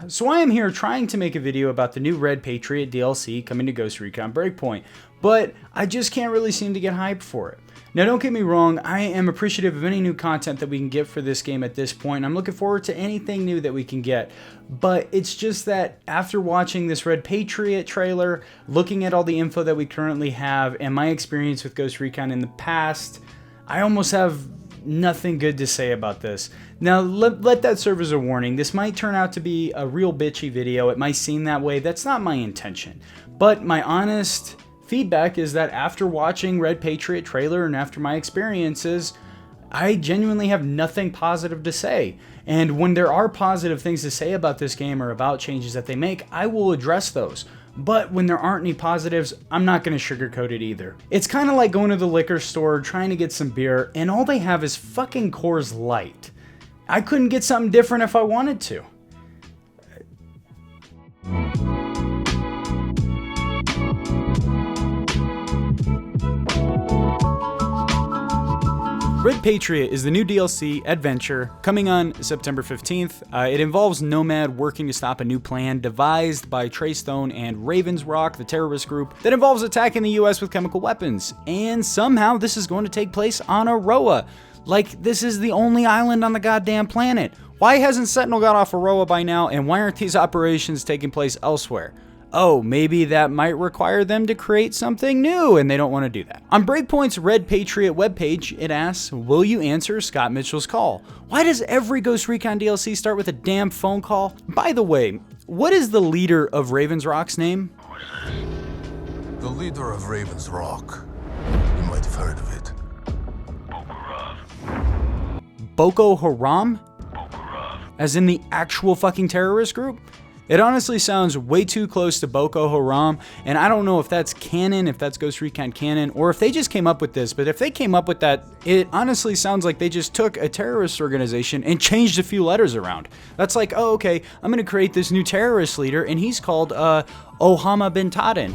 So I am here trying to make a video about the new Red Patriot DLC coming to Ghost Recon Breakpoint, but I just can't really seem to get hyped for it. Now don't get me wrong, I am appreciative of any new content that we can get for this game at this point. I'm looking forward to anything new that we can get, but it's just that after watching this Red Patriot trailer, looking at all the info that we currently have, and my experience with Ghost Recon in the past, I almost have nothing good to say about this. Now let that serve as a warning. This might turn out to be a real bitchy video. It might seem that way. That's not my intention. But my honest feedback is that after watching Red Patriot trailer and after my experiences, I genuinely have nothing positive to say. And when there are positive things to say about this game or about changes that they make, I will address those. But when there aren't any positives, I'm not going to sugarcoat it either. It's kind of like going to the liquor store trying to get some beer and all they have is fucking Coors Light. I couldn't get something different if I wanted to. Red Patriot is the new DLC adventure coming on September 15th. It involves Nomad working to stop a new plan devised by Trey Stone and Ravens Rock, the terrorist group, that involves attacking the US with chemical weapons. And somehow this is going to take place on Aroa. Like, this is the only island on the goddamn planet. Why hasn't Sentinel got off Aroa by now, and why aren't these operations taking place elsewhere? Oh, maybe that might require them to create something new, and they don't want to do that. On Breakpoint's Red Patriot webpage, it asks, will you answer Scott Mitchell's call? Why does every Ghost Recon DLC start with a damn phone call? By the way, what is the leader of Ravens Rock's name? The leader of Ravens Rock. You might have heard of it. Boko Haram? As in the actual fucking terrorist group? It honestly sounds way too close to Boko Haram, and I don't know if that's canon, if that's Ghost Recon canon, or if they just came up with this, but if they came up with that, it honestly sounds like they just took a terrorist organization and changed a few letters around. That's like, oh, okay, I'm gonna create this new terrorist leader, and he's called, Osama bin Laden.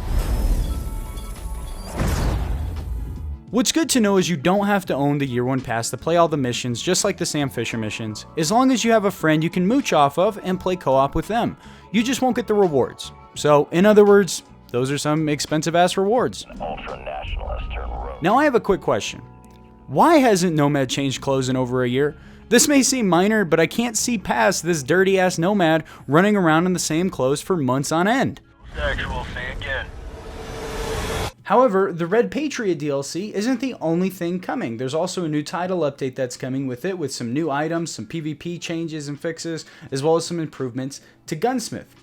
What's good to know is you don't have to own the Year 1 pass to play all the missions, just like the Sam Fisher missions. As long as you have a friend you can mooch off of and play co-op with them. You just won't get the rewards. So, in other words, those are some expensive-ass rewards. Now I have a quick question. Why hasn't Nomad changed clothes in over a year? This may seem minor, but I can't see past this dirty-ass Nomad running around in the same clothes for months on end. Sexual, say again. However, the Red Patriot DLC isn't the only thing coming. There's also a new title update that's coming with it, with some new items, some PvP changes and fixes, as well as some improvements to Gunsmith.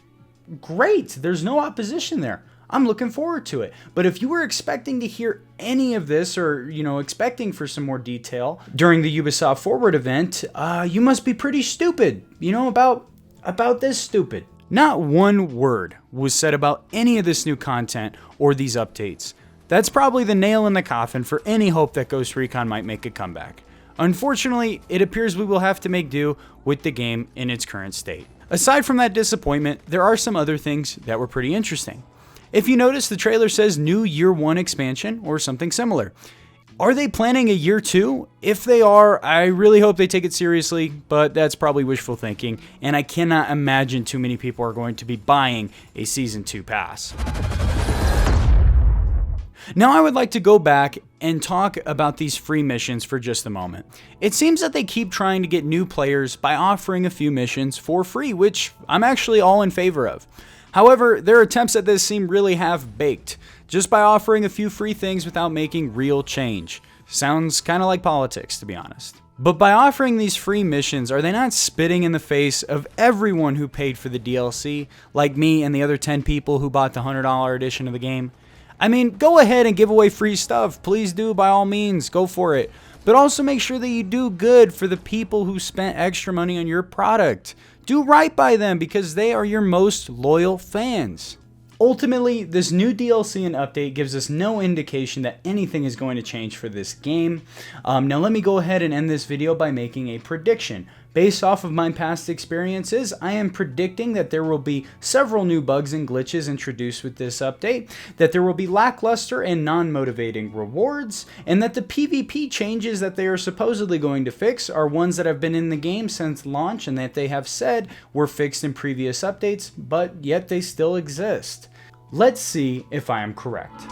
Great, there's no opposition there. I'm looking forward to it. But if you were expecting to hear any of this, or, expecting for some more detail during the Ubisoft Forward Event, you must be pretty stupid, about this stupid. Not one word was said about any of this new content or these updates. That's probably the nail in the coffin for any hope that Ghost Recon might make a comeback. Unfortunately, it appears we will have to make do with the game in its current state. Aside from that disappointment, there are some other things that were pretty interesting. If you notice, the trailer says new Year 1 expansion or something similar. Are they planning a Year 2? If they are, I really hope they take it seriously, but that's probably wishful thinking, and I cannot imagine too many people are going to be buying a Season 2 pass. Now I would like to go back and talk about these free missions for just a moment. It seems that they keep trying to get new players by offering a few missions for free, which I'm actually all in favor of. However, their attempts at this seem really half-baked, just by offering a few free things without making real change. Sounds kind of like politics, to be honest. But by offering these free missions, are they not spitting in the face of everyone who paid for the DLC, like me and the other 10 people who bought the $100 edition of the game? I mean, go ahead and give away free stuff. Please do, by all means, go for it. But also make sure that you do good for the people who spent extra money on your product. Do right by them because they are your most loyal fans. Ultimately, this new DLC and update gives us no indication that anything is going to change for this game. Now let me go ahead and end this video by making a prediction. Based off of my past experiences, I am predicting that there will be several new bugs and glitches introduced with this update, that there will be lackluster and non-motivating rewards, and that the PvP changes that they are supposedly going to fix are ones that have been in the game since launch and that they have said were fixed in previous updates, but yet they still exist. Let's see if I am correct.